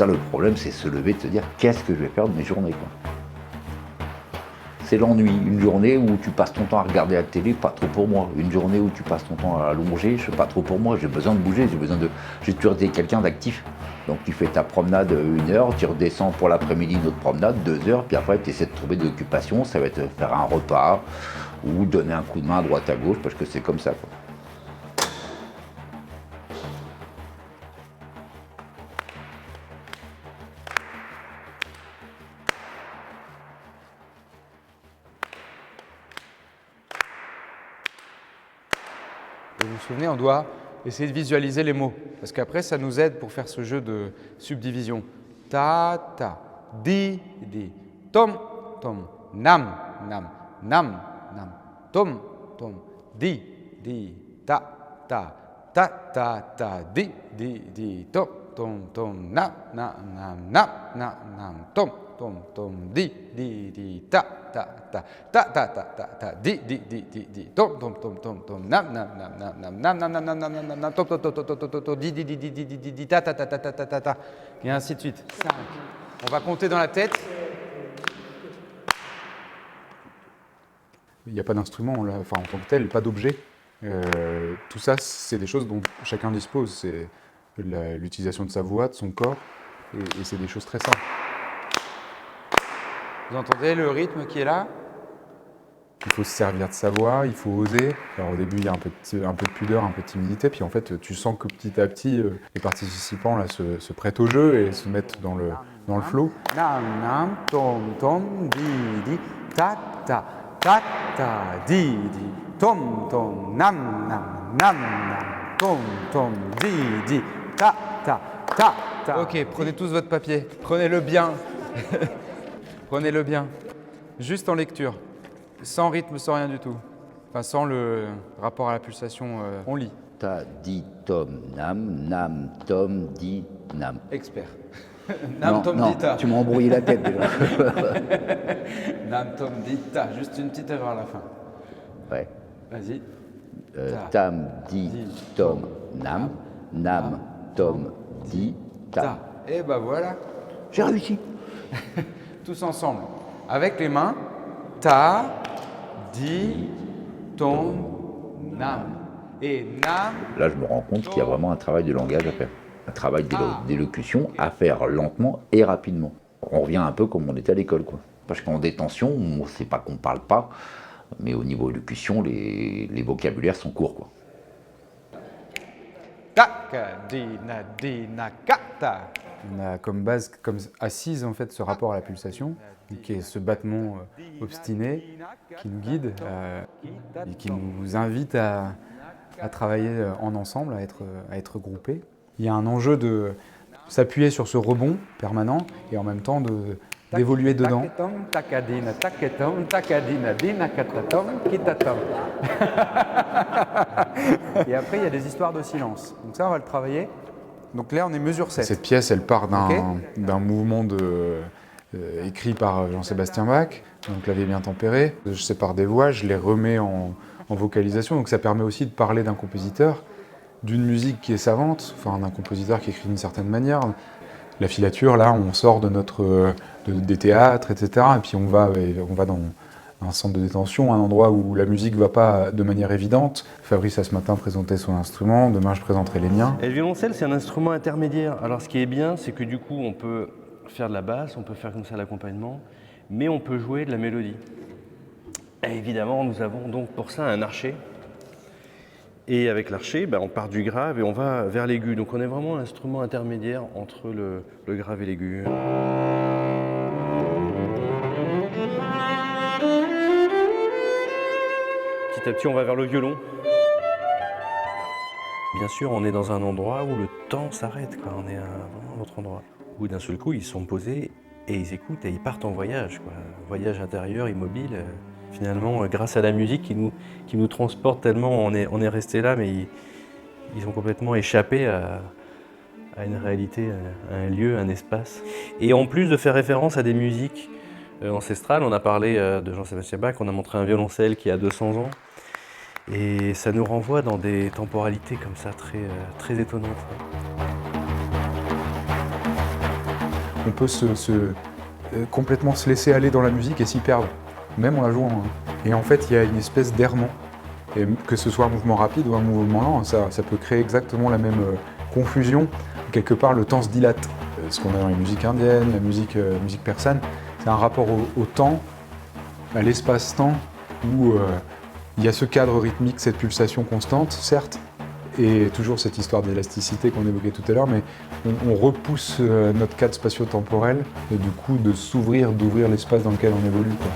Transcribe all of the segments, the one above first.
ça le problème, c'est se lever, de se dire qu'est-ce que je vais faire de mes journées, quoi. C'est l'ennui. Une journée où tu passes ton temps à regarder la télé, pas trop pour moi. Une journée où tu passes ton temps à allonger, je sais pas trop pour moi. J'ai besoin de bouger, j'ai toujours été quelqu'un d'actif. Donc tu fais ta promenade 1 heure, tu redescends pour l'après-midi une autre promenade, 2 heures, puis après tu essaies de trouver de l'occupation. Ça va être faire un repas ou donner un coup de main à droite à gauche parce que c'est comme ça, quoi. Et vous vous souvenez, on doit essayer de visualiser les mots, parce qu'après, ça nous aide pour faire ce jeu de subdivision. Ta, ta, di, tom, tom, nam, nam, nam, nam, tom, tom, di, ta, ta, ta, ta, ta, di, tom, tom, tom, nam, nam, nam, nam, nam, nam, tom, tom, tom, di, ta, ta, ta, ta, ta, ta, ta, ta, di, tom, tom, tom, tom, tom, nam, nam, nam, nam, nam, nam, nam, nam, nam, nam, nam, nam, tom, tom, tom, tom, tom, tom, tom, di, ta, ta, ta, ta, ta, ta, ta, ta, et ainsi de suite. 5. On va compter dans la tête. Il n'y a pas d'instrument, enfin, en tant que tel, pas d'objet. Tout ça, c'est des choses dont chacun dispose. C'est l'utilisation de sa voix, de son corps, et c'est des choses très simples. Vous entendez le rythme qui est là? Il faut se servir de sa voix, il faut oser. Alors au début, il y a un peu de pudeur, un peu de timidité, puis en fait, tu sens que petit à petit, les participants là, se prêtent au jeu et se mettent dans le flow. Nam, nam, tom, tom, di, ta, ta, ta, ta, di, tom, tom, nam, nam, nam, nam, tom, tom, di, ta, ta, ta, ta. Ok, prenez tous votre papier, prenez-le bien. Prenez-le bien, juste en lecture, sans rythme, sans rien du tout, enfin sans le rapport à la pulsation, on lit. Ta, di, tom, nam, nam, tom, di, nam. Expert. Nam, non, tom, non, di, ta. tu m'as embrouillé la tête déjà. Nam, tom, di, ta, juste une petite erreur à la fin. Ouais. Vas-y. Tam, di, tom, nam, nam, tom, di, ta. Et ben voilà. J'ai réussi. Tous ensemble, avec les mains, ta, di, tom, nam. Et nam. Là, je me rends compte qu'il y a vraiment un travail de langage à faire, un travail d'élocution à faire lentement et rapidement. On revient un peu comme on était à l'école, quoi. Parce qu'en détention, c'est pas qu'on parle pas, mais au niveau élocution, les vocabulaires sont courts, quoi. On a comme base, comme assise en fait, ce rapport à la pulsation, qui est ce battement obstiné qui nous guide et qui nous invite à travailler en ensemble, à être groupés. Il y a un enjeu de s'appuyer sur ce rebond permanent et en même temps d'évoluer dedans. Et après, il y a des histoires de silence. Donc ça, on va le travailler. Donc là, on est mesure 7. Cette pièce, elle part d'un mouvement écrit par Jean-Sébastien Bach, donc clavier bien tempéré. Je sépare des voix, je les remets en vocalisation, donc ça permet aussi de parler d'un compositeur, d'une musique qui est savante, enfin d'un compositeur qui écrit d'une certaine manière. La filature, là, on sort des théâtres, etc. Et puis on va dans un centre de détention, un endroit où la musique ne va pas de manière évidente. Fabrice a ce matin présenté son instrument, demain je présenterai les miens. Et le violoncelle, c'est un instrument intermédiaire. Alors ce qui est bien, c'est que du coup, on peut faire de la basse, on peut faire comme ça l'accompagnement, mais on peut jouer de la mélodie. Et évidemment, nous avons donc pour ça un archet. Et avec l'archet, on part du grave et on va vers l'aigu. Donc on est vraiment un instrument intermédiaire entre le grave et l'aigu. Petit à petit, on va vers le violon. Bien sûr, on est dans un endroit où le temps s'arrête, quoi. On est à vraiment un autre endroit. Où d'un seul coup, ils sont posés et ils écoutent et ils partent en voyage, quoi. Voyage intérieur, immobile. Finalement, grâce à la musique qui nous transporte tellement, on est resté là, mais ils ont complètement échappé à une réalité, à un lieu, un espace. Et en plus de faire référence à des musiques ancestrales, on a parlé de Jean-Sébastien Bach, on a montré un violoncelle qui a 200 ans. Et ça nous renvoie dans des temporalités comme ça, très étonnantes. on peut complètement se laisser aller dans la musique et s'y perdre, même en la jouant. Et en fait, il y a une espèce d'errement. Et que ce soit un mouvement rapide ou un mouvement lent, ça peut créer exactement la même confusion. Quelque part, le temps se dilate. Ce qu'on a dans les musiques indiennes, la musique persane, c'est un rapport au temps, à l'espace-temps, où il y a ce cadre rythmique, cette pulsation constante, certes, et toujours cette histoire d'élasticité qu'on évoquait tout à l'heure, mais on repousse notre cadre spatio-temporel, et du coup de s'ouvrir, d'ouvrir l'espace dans lequel on évolue, quoi.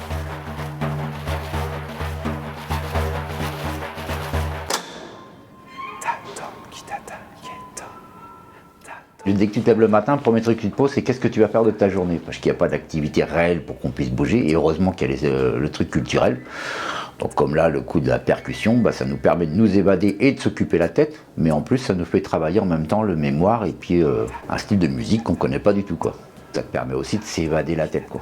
Dès que tu te lèves le matin, le premier truc que tu te poses, c'est qu'est-ce que tu vas faire de ta journée? Parce qu'il n'y a pas d'activité réelle pour qu'on puisse bouger, et heureusement qu'il y a le truc culturel. Donc comme là, le coup de la percussion, ça nous permet de nous évader et de s'occuper la tête, mais en plus ça nous fait travailler en même temps le mémoire et puis un style de musique qu'on ne connaît pas du tout, quoi. Ça te permet aussi de s'évader la tête, quoi.